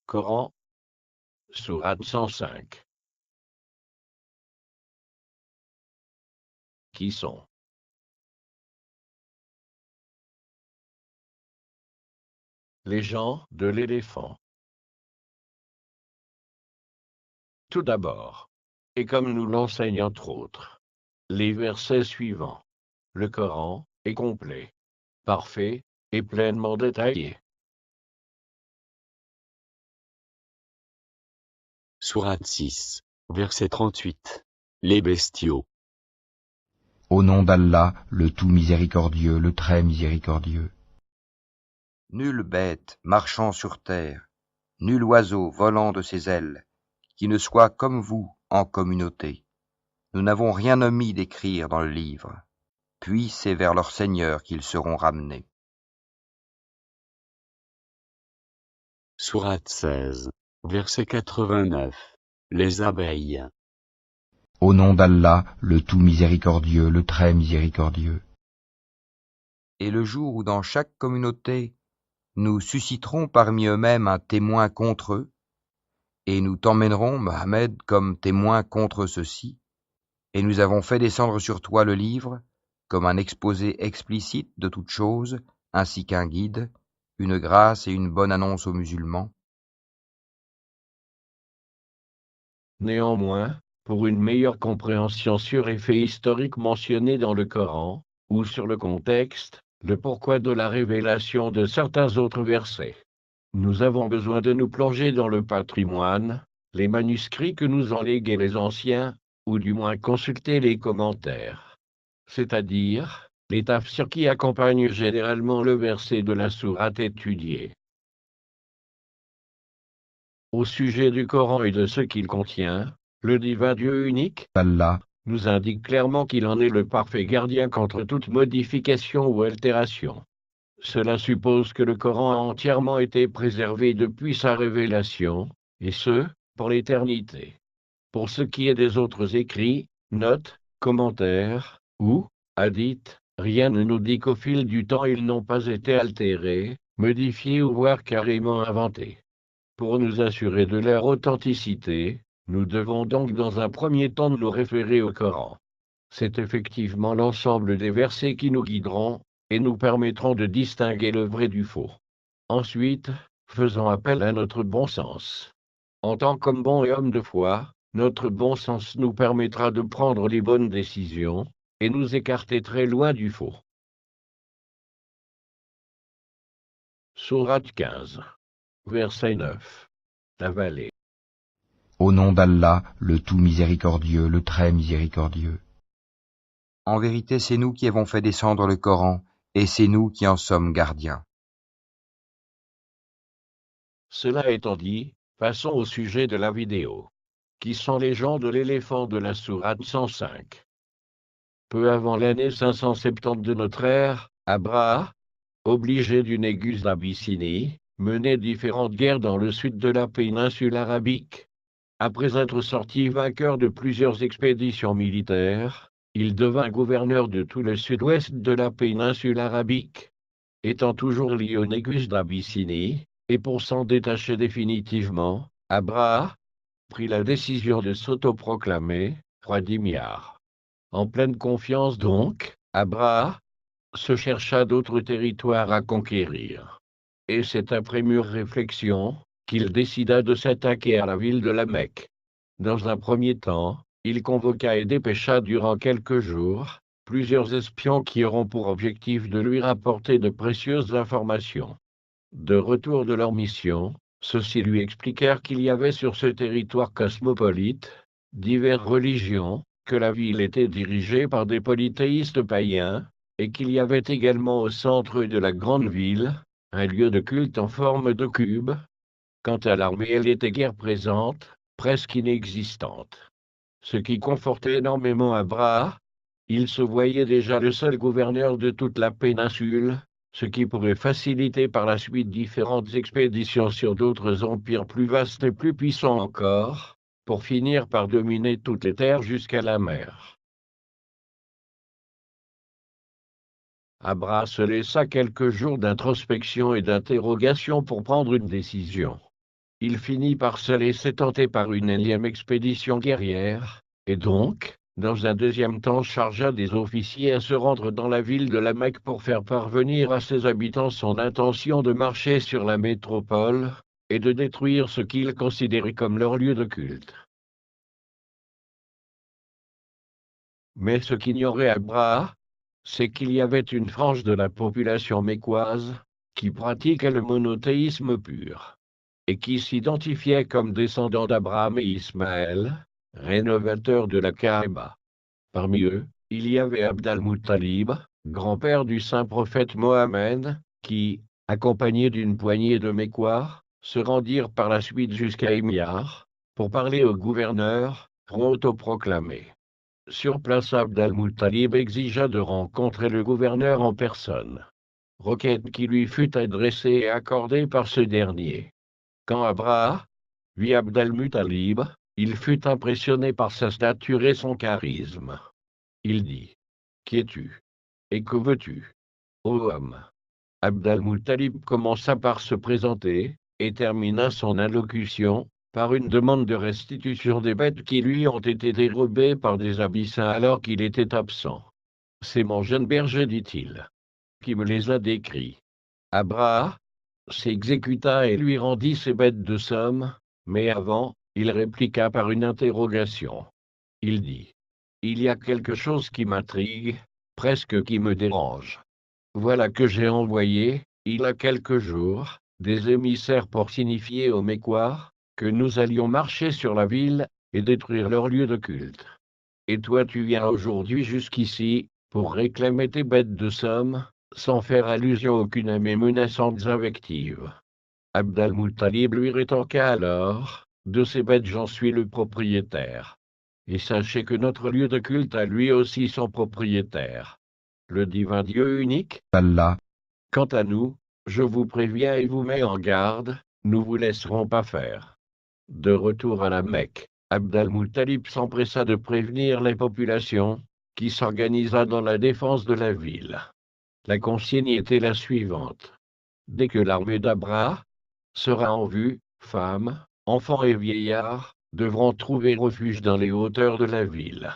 Coran, sourate 105. Qui sont les gens de l'éléphant? Tout d'abord, et comme nous l'enseignent entre autres, les versets suivants. Le Coran est complet, parfait et pleinement détaillé. Sourate 6, verset 38. Les bestiaux. Au nom d'Allah, le tout miséricordieux, le très miséricordieux. Nulle bête marchant sur terre, nul oiseau volant de ses ailes, qui ne soit comme vous en communauté. Nous n'avons rien omis d'écrire dans le livre, puis c'est vers leur Seigneur qu'ils seront ramenés. Sourate 16, verset 89. Les abeilles. Au nom d'Allah, le tout miséricordieux, le très miséricordieux. Et le jour où dans chaque communauté, nous susciterons parmi eux-mêmes un témoin contre eux, et nous t'emmènerons, Mohammed, comme témoin contre ceux-ci, et nous avons fait descendre sur toi le livre, comme un exposé explicite de toutes choses, ainsi qu'un guide, une grâce et une bonne annonce aux musulmans. Néanmoins, pour une meilleure compréhension sur les faits historiques mentionnés dans le Coran, ou sur le contexte, le pourquoi de la révélation de certains autres versets, nous avons besoin de nous plonger dans le patrimoine, les manuscrits que nous ont légués les anciens, ou du moins consulter les commentaires, c'est-à-dire les tafsirs qui accompagnent généralement le verset de la sourate étudiée. Au sujet du Coran et de ce qu'il contient, le divin Dieu unique Allah, nous indique clairement qu'il en est le parfait gardien contre toute modification ou altération. Cela suppose que le Coran a entièrement été préservé depuis sa révélation, et ce, pour l'éternité. Pour ce qui est des autres écrits, notes, commentaires, ou hadiths, rien ne nous dit qu'au fil du temps ils n'ont pas été altérés, modifiés ou voire carrément inventés. Pour nous assurer de leur authenticité, nous devons donc dans un premier temps nous référer au Coran. C'est effectivement l'ensemble des versets qui nous guideront, et nous permettront de distinguer le vrai du faux. Ensuite, faisons appel à notre bon sens. En tant qu'homme bon et homme de foi, notre bon sens nous permettra de prendre les bonnes décisions, et nous écarter très loin du faux. Sourate 15. Verset 9. La vallée. au nom d'Allah, le tout miséricordieux, le très miséricordieux. En vérité, c'est nous qui avons fait descendre le Coran, et c'est nous qui en sommes gardiens. Cela étant dit, passons au sujet de la vidéo. Qui sont les gens de l'éléphant de la sourate 105? Peu avant l'année 570 de notre ère, Abraha, obligé du Négus d'Abyssinie, menait différentes guerres dans le sud de la péninsule arabique. Après être sorti vainqueur de plusieurs expéditions militaires, il devint gouverneur de tout le sud-ouest de la péninsule arabique. Étant toujours lié au Négus d'Abyssinie, et pour s'en détacher définitivement, Abraha prit la décision de s'autoproclamer roi d'Himyar. En pleine confiance donc, Abraha se chercha d'autres territoires à conquérir. Et c'est après mûre réflexion qu'il décida de s'attaquer à la ville de la Mecque. Dans un premier temps, il convoqua et dépêcha durant quelques jours plusieurs espions qui auront pour objectif de lui rapporter de précieuses informations. De retour de leur mission, ceux-ci lui expliquèrent qu'il y avait sur ce territoire cosmopolite diverses religions, que la ville était dirigée par des polythéistes païens, et qu'il y avait également au centre de la grande ville un lieu de culte en forme de cube. Quant à l'armée, elle était guère présente, presque inexistante. Ce qui confortait énormément Abraha. Il se voyait déjà le seul gouverneur de toute la péninsule, ce qui pourrait faciliter par la suite différentes expéditions sur d'autres empires plus vastes et plus puissants encore, pour finir par dominer toutes les terres jusqu'à la mer. Abraha se laissa quelques jours d'introspection et d'interrogation pour prendre une décision. il finit par se laisser tenter par une énième expédition guerrière, et donc, dans un deuxième temps chargea des officiers à se rendre dans la ville de la Mecque pour faire parvenir à ses habitants son intention de marcher sur la métropole, et de détruire ce qu'ils considéraient comme leur lieu de culte. Mais ce qu'ignorait Abraha, c'est qu'il y avait une frange de la population mécoise, qui pratiquait le monothéisme pur, et qui s'identifiait comme descendants d'Abraham et Ismaël, rénovateurs de la Kaaba. Parmi eux, il y avait Abd al-Muttalib, grand-père du saint prophète Mohammed, qui, accompagné d'une poignée de Mécois, se rendirent par la suite jusqu'à Himyar, pour parler au gouverneur, autoproclamé. Sur place, Abd al-Muttalib exigea de rencontrer le gouverneur en personne. Requête qui lui fut adressée et accordée par ce dernier. Quand Abraha vit Abd al-Muttalib, il fut impressionné par sa stature et son charisme. Il dit: « Qui es-tu? Et que veux-tu, ô homme ?» Abd al-Muttalib commença par se présenter, et termina son allocution par une demande de restitution des bêtes qui lui ont été dérobées par des abyssins alors qu'il était absent. « C'est mon jeune berger, dit-il, qui me les a décrits. » Abraha s'exécuta et lui rendit ses bêtes de somme, mais avant, il répliqua par une interrogation. Il dit: « Il y a quelque chose qui m'intrigue, presque qui me dérange. Voilà que j'ai envoyé, il y a quelques jours, des émissaires pour signifier aux Mécois que nous allions marcher sur la ville et détruire leur lieu de culte. Et toi tu viens aujourd'hui jusqu'ici, pour réclamer tes bêtes de somme, sans faire allusion à aucune à mes menaçantes invectives. » Abd al-Muttalib lui rétorqua alors: « De ces bêtes j'en suis le propriétaire. Et sachez que notre lieu de culte a lui aussi son propriétaire, le divin Dieu unique, Allah. Quant à nous, je vous préviens et vous mets en garde, nous vous laisserons pas faire. » De retour à la Mecque, Abd al-Muttalib s'empressa de prévenir les populations, qui s'organisa dans la défense de la ville. La consigne était la suivante. Dès que l'armée d'Abraha sera en vue, femmes, enfants et vieillards devront trouver refuge dans les hauteurs de la ville.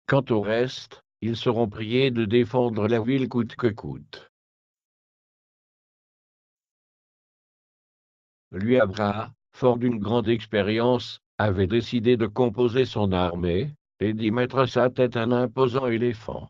Quant au reste, ils seront priés de défendre la ville coûte que coûte. Lui, Abraha, fort d'une grande expérience, avait décidé de composer son armée, et d'y mettre à sa tête un imposant éléphant.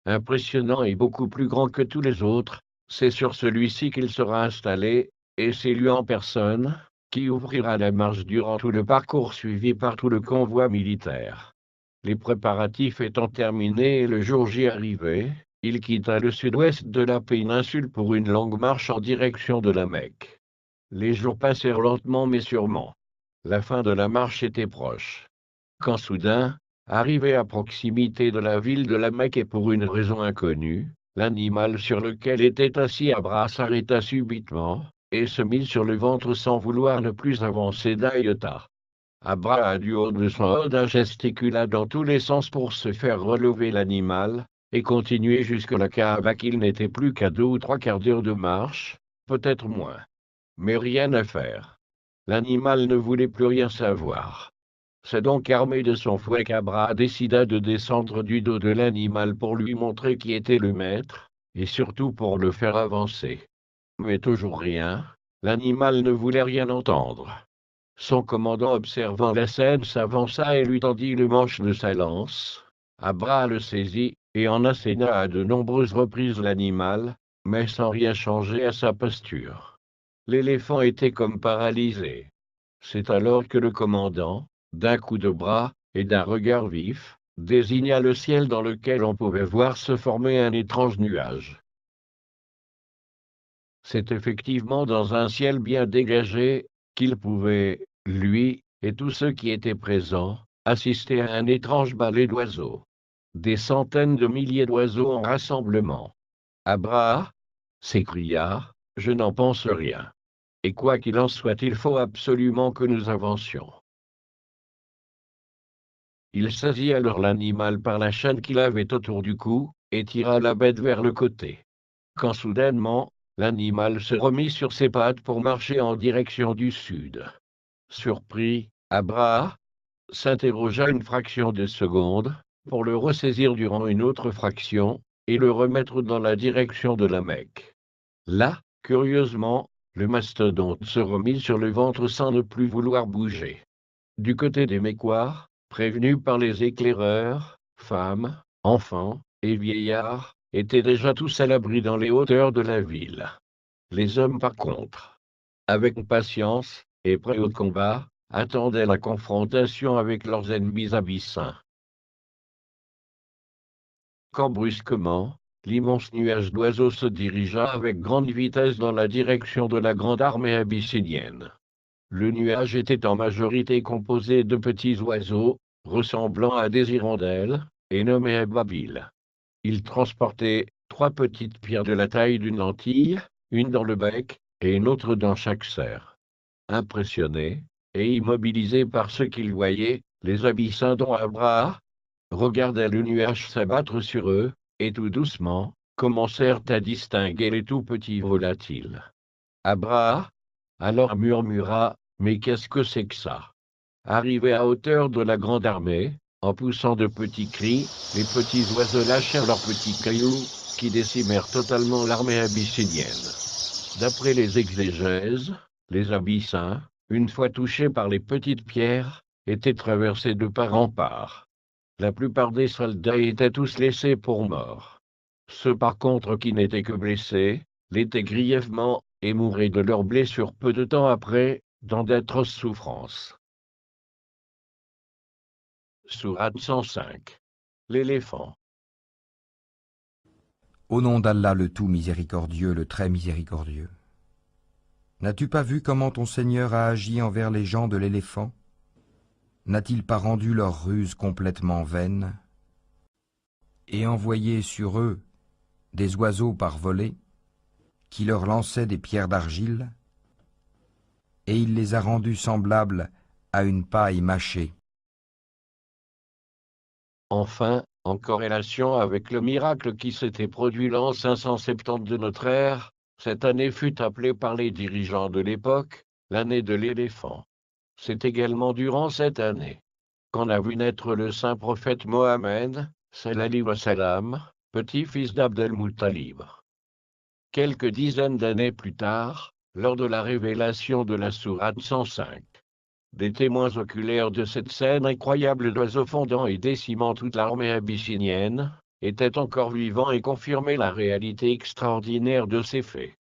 Impressionnant et beaucoup plus grand que tous les autres, c'est sur celui-ci qu'il sera installé, et c'est lui en personne qui ouvrira la marche durant tout le parcours suivi par tout le convoi militaire. Les préparatifs étant terminés et le jour J arrivé, il quitta le sud-ouest de la péninsule pour une longue marche en direction de la Mecque. Les jours passèrent lentement mais sûrement. La fin de la marche était proche. Quand soudain, arrivé à proximité de la ville de la Mecque et pour une raison inconnue, l'animal sur lequel était assis Abraha s'arrêta subitement, et se mit sur le ventre sans vouloir ne plus avancer d'un iota. Abraha du haut de son haudain gesticula dans tous les sens pour se faire relever l'animal, et continuer jusque la Kaaba qu'il n'était plus qu'à 2 ou 3 quarts d'heure de marche, peut-être moins. Mais rien à faire. L'animal ne voulait plus rien savoir. C'est donc armé de son fouet qu'Abraha décida de descendre du dos de l'animal pour lui montrer qui était le maître, et surtout pour le faire avancer. Mais toujours rien, l'animal ne voulait rien entendre. Son commandant observant la scène s'avança et lui tendit le manche de sa lance. Abraha le saisit, et en asséna à de nombreuses reprises l'animal, mais sans rien changer à sa posture. L'éléphant était comme paralysé. C'est alors que le commandant, d'un coup de bras, et d'un regard vif, désigna le ciel dans lequel on pouvait voir se former un étrange nuage. C'est effectivement dans un ciel bien dégagé, qu'il pouvait, lui, et tous ceux qui étaient présents, assister à un étrange ballet d'oiseaux. Des centaines de milliers d'oiseaux en rassemblement. « Abraha » s'écria, « je n'en pense rien. Et quoi qu'il en soit, il faut absolument que nous avancions. » Il saisit alors l'animal par la chaîne qu'il avait autour du cou, et tira la bête vers le côté. Quand soudainement, l'animal se remit sur ses pattes pour marcher en direction du sud. Surpris, Abraha s'interrogea une fraction de seconde, pour le ressaisir durant une autre fraction, et le remettre dans la direction de la Mecque. Là, curieusement, le mastodonte se remit sur le ventre sans ne plus vouloir bouger. Du côté des Mécois, prévenus par les éclaireurs, femmes, enfants et vieillards étaient déjà tous à l'abri dans les hauteurs de la ville. Les hommes, par contre, avec patience et prêts au combat, attendaient la confrontation avec leurs ennemis abyssins. Quand brusquement, l'immense nuage d'oiseaux se dirigea avec grande vitesse dans la direction de la grande armée abyssinienne. Le nuage était en majorité composé de petits oiseaux, ressemblant à des hirondelles, et nommés Ababil. Ils transportaient 3 petites pierres de la taille d'une lentille, une dans le bec, et une autre dans chaque serre. Impressionnés, et immobilisés par ce qu'ils voyaient, les abyssins dont Abraha regardaient le nuage s'abattre sur eux, et tout doucement, commencèrent à distinguer les tout petits volatiles. Abraha alors murmura: « Mais qu'est-ce que c'est que ça ?» Arrivés à hauteur de la grande armée, en poussant de petits cris, les petits oiseaux lâchèrent leurs petits cailloux, qui décimèrent totalement l'armée abyssinienne. D'après les exégèses, les abyssins, une fois touchés par les petites pierres, étaient traversés de part en part. La plupart des soldats étaient tous laissés pour morts. Ceux par contre qui n'étaient que blessés, l'étaient grièvement, et mouraient de leurs blessures peu de temps après, dans d'atroces souffrances. Sourate 105. L'éléphant. Au nom d'Allah le tout miséricordieux, le très miséricordieux. N'as-tu pas vu comment ton Seigneur a agi envers les gens de l'éléphant? N'a-t-il pas rendu leur ruse complètement vaine et envoyé sur eux des oiseaux par volées qui leur lançaient des pierres d'argile, et il les a rendus semblables à une paille mâchée? Enfin, en corrélation avec le miracle qui s'était produit l'an 570 de notre ère, cette année fut appelée par les dirigeants de l'époque l'année de l'éléphant. C'est également durant cette année qu'on a vu naître le saint prophète Mohammed, salallahu wa salam, petit-fils d'Abd-el-Muttalib. Quelques dizaines d'années plus tard, lors de la révélation de la sourate 105, des témoins oculaires de cette scène incroyable d'oiseaux fondant et décimant toute l'armée abyssinienne étaient encore vivants et confirmaient la réalité extraordinaire de ces faits.